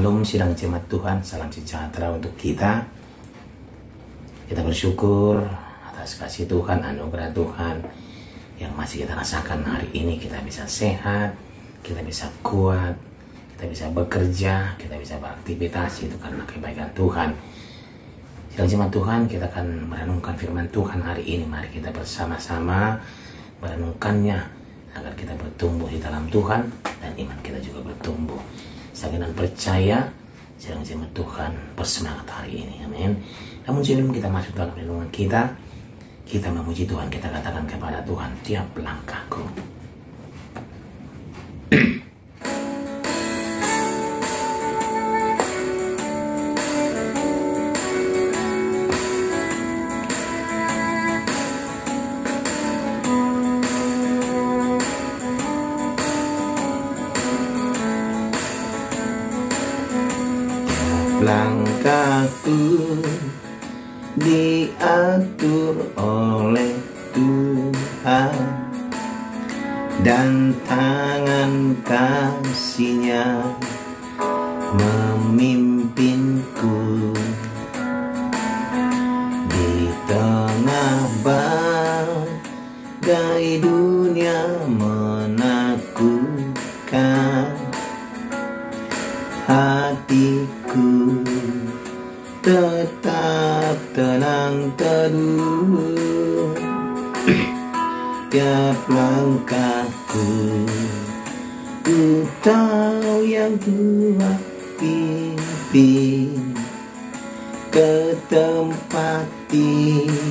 Shalom sidang jemaat Tuhan, salam sejahtera untuk kita. Kita bersyukur atas kasih Tuhan, anugerah Tuhan yang masih kita rasakan hari ini. Kita bisa sehat, kita bisa kuat, kita bisa bekerja, kita bisa beraktivitas. Itu karena kebaikan Tuhan. Sidang jemaat Tuhan, kita akan merenungkan firman Tuhan hari ini. Mari kita bersama-sama merenungkannya agar kita bertumbuh di dalam Tuhan dan iman kita juga bertumbuh. Saya dan percaya sidang jemaat Tuhan bersemangat hari ini, amin. Namun sebelum kita masuk dalam renungan kita memuji Tuhan. Kita katakan kepada Tuhan, tiap langkahku langkahku diatur oleh Tuhan dan tangan kasih-Nya memimpinku di tengah badai dunia menakutkan. Hatiku tetap tenang teduh, tiap langkahku ku tahu yang Tuhan pimpin ke tempat tinggiku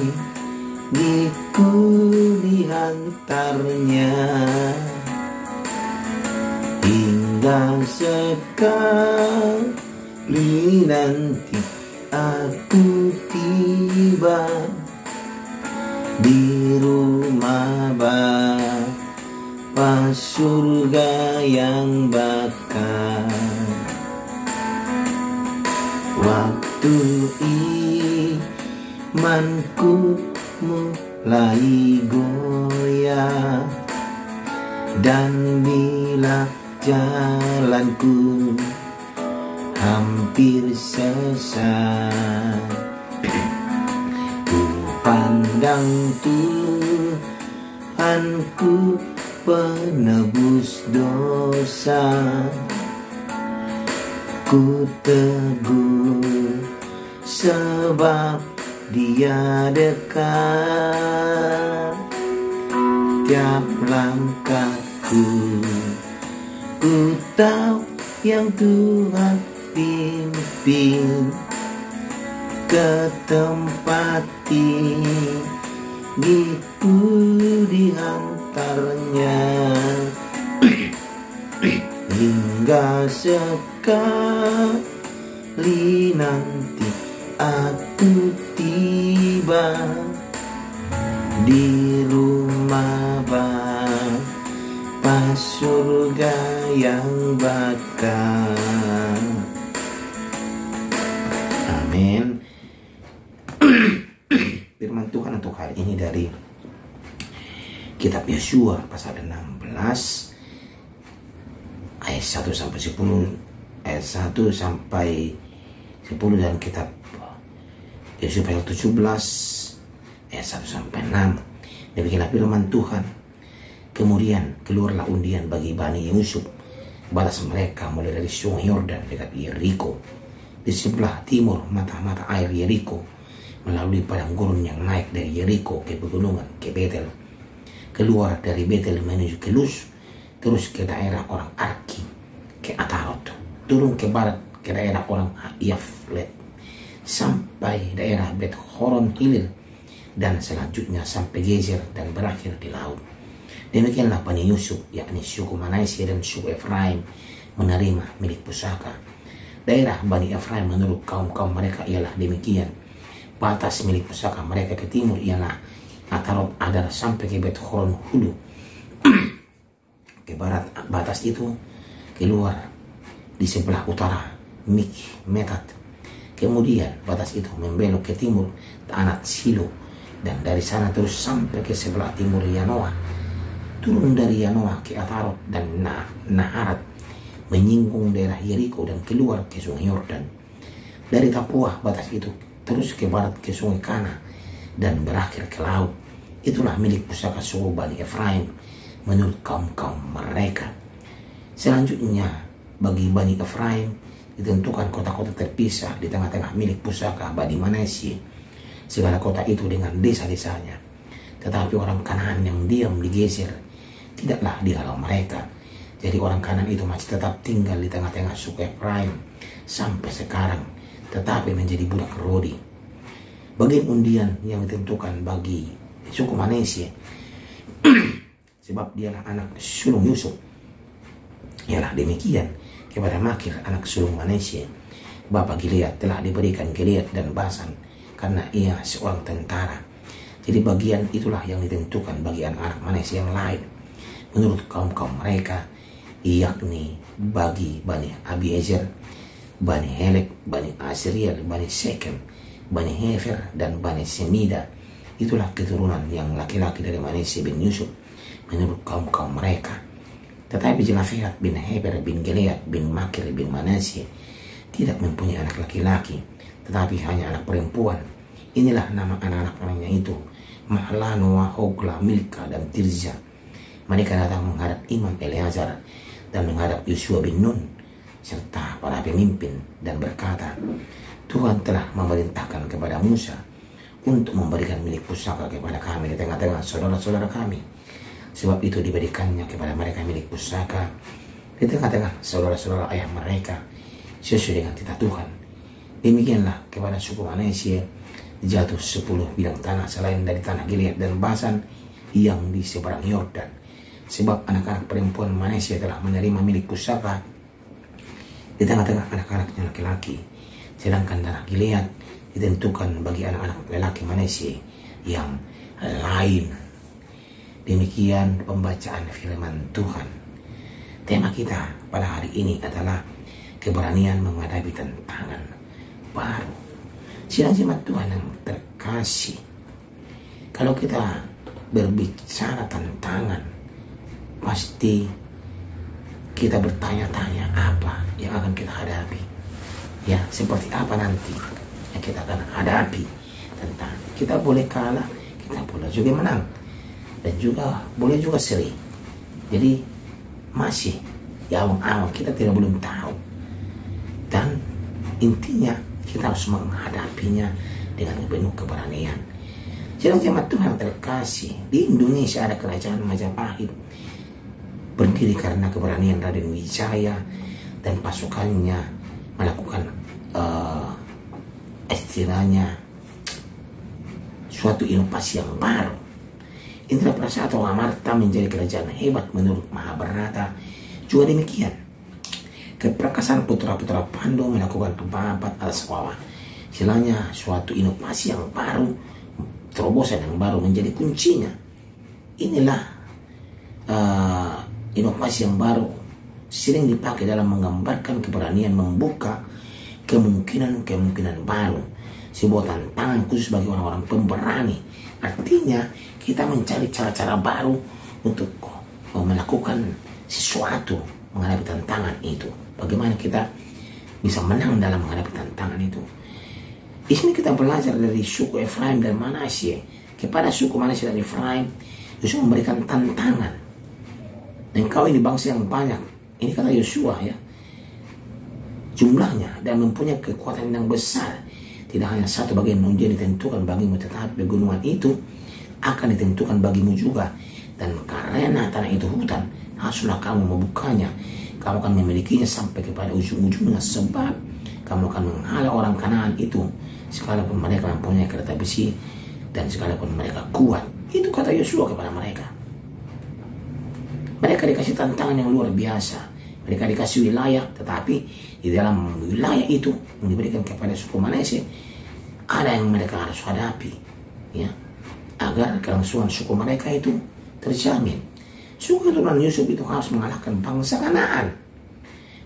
dihantarnya. Hingga sekali nanti aku tiba di rumah Bapa surga yang bakal. Waktu imanku mulai goyah dan bila jalanku hampir sesat, ku pandang Tuhanku penebus dosa. Ku teguh sebab Dia dekat, tiap langkahku ku tahu yang Tuhan pimpin ke tempat tinggiku dihantarnya. Hingga sekali nanti aku tiba di rumah Bapa surga yang bakal. Amin. Firman Tuhan untuk hari ini dari kitab Yosua pasal 16 ayat 1 sampai 10, ayat 1 sampai 10, dan kitab Yosua pasal 17 ayat 1 sampai 6. Demikianlah firman Tuhan. Kemudian keluarlah undian bagi Bani Yusuf batas mereka mulai dari sungai Yordan dekat Yeriko, di sebelah timur mata-mata air Yeriko, melalui padang gurun yang naik dari Yeriko ke pegunungan ke Betel, keluar dari Betel menuju ke Luz, terus ke daerah orang Arki, ke Atarot, turun ke barat ke daerah orang Yaflet, sampai daerah Bet Horon Hilir, dan selanjutnya sampai Gezer dan berakhir di laut. Demikianlah Bani Yusuf, yakni suku Manasye dan suku Efraim, menerima milik pusaka. Daerah Bani Efraim menurut kaum-kaum mereka ialah demikian. Batas milik pusaka mereka ke timur ialah Atarot Adar sampai ke Bet Horon Hulu. Ke barat batas itu keluar di sebelah utara Mikmetat. Kemudian batas itu membelok ke timur Tanat Silo, dan dari sana terus sampai ke sebelah timur Yanoah. Turun dari Yanoah ke Atarot dan Naharat, menyinggung daerah Yeriko dan keluar ke sungai Yordan. Dari Tapua batas itu terus ke barat ke sungai Kana dan berakhir ke laut. Itulah milik pusaka suku Bani Efraim menurut kaum-kaum mereka. Selanjutnya bagi Bani Efraim ditentukan kota-kota terpisah di tengah-tengah milik pusaka Bani Manasye. Segala kota itu dengan desa-desanya. Tetapi orang Kanaan yang diam digeser, tidaklah dihalau mereka. Jadi orang Kanaan itu masih tetap tinggal di tengah-tengah suku Efraim sampai sekarang, tetapi menjadi budak Rodi. Bagian undian yang ditentukan bagi suku Manasye, sebab dialah anak sulung Yusuf, ialah demikian kepada Makir anak sulung Manasye. Bapa Gilead telah diberikan Gilead dan Basan karena ia seorang tentara. Jadi bagian itulah yang ditentukan bagi anak-anak Manasye yang lain menurut kaum-kaum mereka, yakni bagi Bani Abiezer, Bani Helek, Bani Asriel, Bani Sekem, Bani Hefer, dan Bani Semida. Itulah keturunan yang laki-laki dari Manasye bin Yusuf menurut kaum-kaum mereka. Tetapi Jelafehat bin Heber bin Gilead bin Makir bin Manasye tidak mempunyai anak laki-laki, tetapi hanya anak perempuan. Inilah nama anak-anaknya itu, Mahla, Noah, Hogla, Milka, dan Tirza. Mereka datang menghadap Imam Eleazar dan menghadap Yosua bin Nun serta para pemimpin dan berkata, Tuhan telah memerintahkan kepada Musa untuk memberikan milik pusaka kepada kami di tengah-tengah saudara-saudara kami. Sebab itu diberikannya kepada mereka milik pusaka di tengah-tengah saudara-saudara ayah mereka sesuai dengan titah Tuhan. Demikianlah kepada suku Manasye jatuh 10 bidang tanah selain dari tanah Gilead dan Basan yang di seberang Yordan. Sebab anak-anak perempuan Manasye telah menerima milik pusaka di tengah-tengah anak-anaknya laki-laki, sedangkan tanah Gilead ditentukan bagi anak-anak lelaki Manasye yang lain. Demikian pembacaan firman Tuhan. Tema kita pada hari ini adalah keberanian menghadapi tantangan baru. Sidang jemaat Tuhan yang terkasih, kalau kita berbicara tantangan, pasti kita bertanya-tanya apa yang akan kita hadapi. Ya, seperti apa nanti yang kita akan hadapi tentang. Kita boleh kalah, kita boleh juga menang, dan juga boleh juga seri. Jadi masih di awang-awang, kita tidak belum tahu. Dan intinya kita harus menghadapinya dengan penuh keberanian. Sidang jemaat Tuhan terkasih, di Indonesia ada kerajaan Majapahit berdiri karena keberanian Raden Wijaya dan pasukannya melakukan istilahnya suatu inovasi yang baru. Indra Prasad atau Amarta menjadi kerajaan hebat menurut Mahabharata. Juga demikian, keperkasaan putra-putra Pandu melakukan keempat atas bawah. Istilahnya suatu inovasi yang baru, terobosan yang baru menjadi kuncinya. Inilah inovasi yang baru sering dipakai dalam menggambarkan keberanian membuka kemungkinan-kemungkinan baru. Sebuah tantangan khusus bagi orang-orang pemberani. Artinya kita mencari cara-cara baru untuk melakukan sesuatu menghadapi tantangan itu. Bagaimana kita bisa menang dalam menghadapi tantangan itu. Di sini kita belajar dari suku Efraim dan Manasye. Kepada suku Manasye dan Efraim, Yosua memberikan tantangan. Dan kau ini bangsa yang banyak. Ini kata Yosua ya. Jumlahnya dan mempunyai kekuatan yang besar. Tidak hanya satu bagian undian ditentukan bagimu, tetapi pegunungan itu akan ditentukan bagimu juga. Dan karena tanah itu hutan, haruslah kamu membukanya. Kamu akan memilikinya sampai kepada ujung-ujungnya, sebab kamu akan menghalau orang Kanaan itu, sekalipun mereka mempunyai kereta besi dan sekalipun mereka kuat. Itu kata Yosua kepada mereka. Mereka dikasih tantangan yang luar biasa. Mereka dikasih wilayah, tetapi di dalam wilayah itu yang diberikan kepada suku Manasye, ada yang mereka harus hadapi, ya, agar kelangsungan suku mereka itu terjamin. Suku keturunan Yusuf itu harus mengalahkan bangsa Kanaan.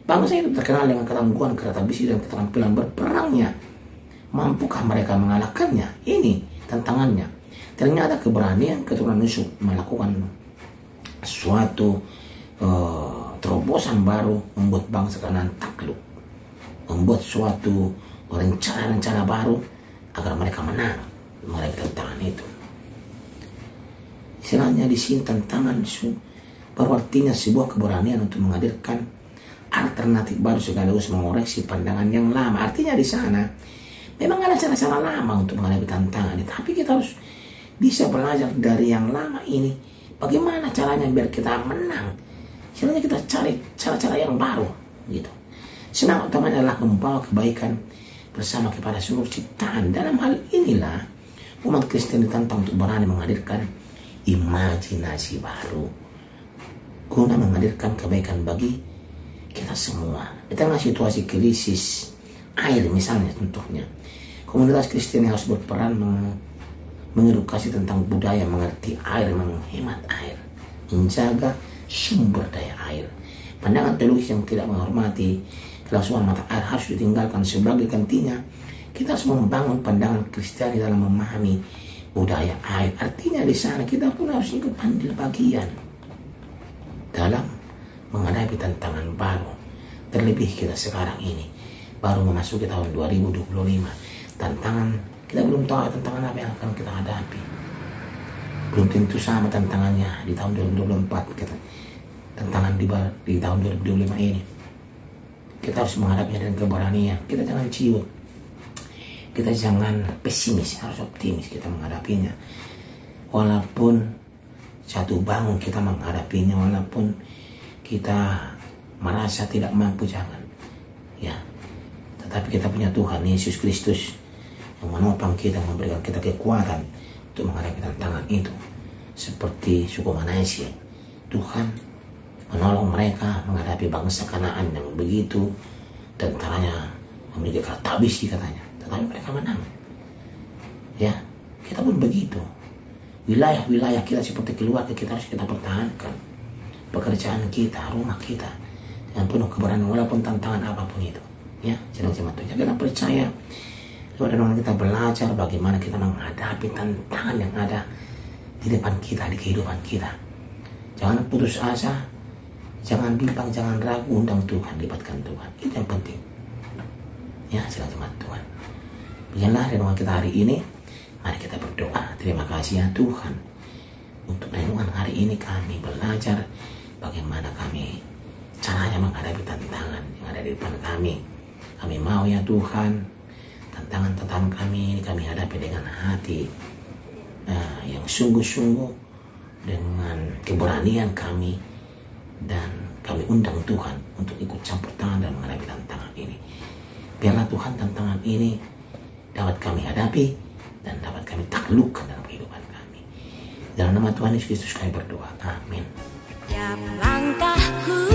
Bangsa itu terkenal dengan ketangguhan kereta besi dan keterampilan berperangnya. Mampukah mereka mengalahkannya? Ini tantangannya. Ternyata keberanian keturunan Yusuf melakukan suatu terobosan baru membuat bangsa Kanaan takluk, membuat suatu rencana-rencana baru agar mereka menang menghadapi tantangan itu. Istilahnya di sini tantangan baru artinya sebuah keberanian untuk menghadirkan alternatif baru sekaligus mengoreksi pandangan yang lama. Artinya di sana memang ada cara-cara lama untuk menghadapi tantangan ini, tapi kita harus bisa belajar dari yang lama ini bagaimana caranya biar kita menang. Istilahnya kita cari cara-cara yang baru gitu. Semangat utamanya adalah membawa kebaikan bersama kepada seluruh ciptaan. Dalam hal inilah umat Kristen ditantang untuk berani menghadirkan imajinasi baru guna menghadirkan kebaikan bagi kita semua. Di tengah situasi krisis air misalnya contohnya, komunitas Kristen harus berperan mengedukasi tentang budaya mengerti air, menghemat air, menjaga sumber daya air. Pandangan teologis yang tidak menghormati kelangsungan mata air harus ditinggalkan. Sebagai gantinya, kita harus membangun pandangan Kristiani dalam memahami budaya air. Artinya di sana kita pun harus ikut andil bagian dalam menghadapi tantangan baru. Terlebih kita sekarang ini baru memasuki tahun 2025. Tantangan kita belum tahu tantangan apa yang akan kita hadapi. Belum tentu sama tantangannya di tahun 2024 kita. Tantangan di tahun 2025 ini kita harus menghadapinya dengan keberanian. Kita jangan ciut, kita jangan pesimis, harus optimis kita menghadapinya. Walaupun jatuh bangun kita menghadapinya, walaupun kita merasa tidak mampu, jangan ya, tetapi kita punya Tuhan Yesus Kristus yang menopang kita, memberikan kita kekuatan untuk menghadapi tantangan itu. Seperti suku Manasye, Tuhan menolong mereka menghadapi bangsa Kanaan yang begitu tentaranya memiliki kata habisi katanya, tetapi mereka menang. Ya, kita pun begitu. Wilayah-wilayah kita seperti keluarga kita harus kita pertahankan. Pekerjaan kita, rumah kita dengan penuh keberanian walaupun tantangan apapun itu. Ya, jangan kita percaya kepada kita belajar bagaimana kita menghadapi tantangan yang ada di depan kita, di kehidupan kita. Jangan putus asa, jangan bimbang, jangan ragu, undang Tuhan, libatkan Tuhan. Itu yang penting. Ya, silakan jemaat Tuhan. Beginilah renungan kita hari ini. Mari kita berdoa. Terima kasih ya Tuhan. Untuk renungan hari ini kami belajar bagaimana kami caranya menghadapi tantangan yang ada di depan kami. Kami mau ya Tuhan, tantangan-tantangan kami ini kami hadapi dengan hati yang sungguh-sungguh, dengan keberanian kami, dan kami undang Tuhan untuk ikut campur tangan dan menghadapi tantangan ini. Biarlah Tuhan tantangan ini dapat kami hadapi dan dapat kami taklukkan dalam kehidupan kami. Dalam nama Tuhan Yesus Kristus kami berdoa. Amin. Tiap langkahku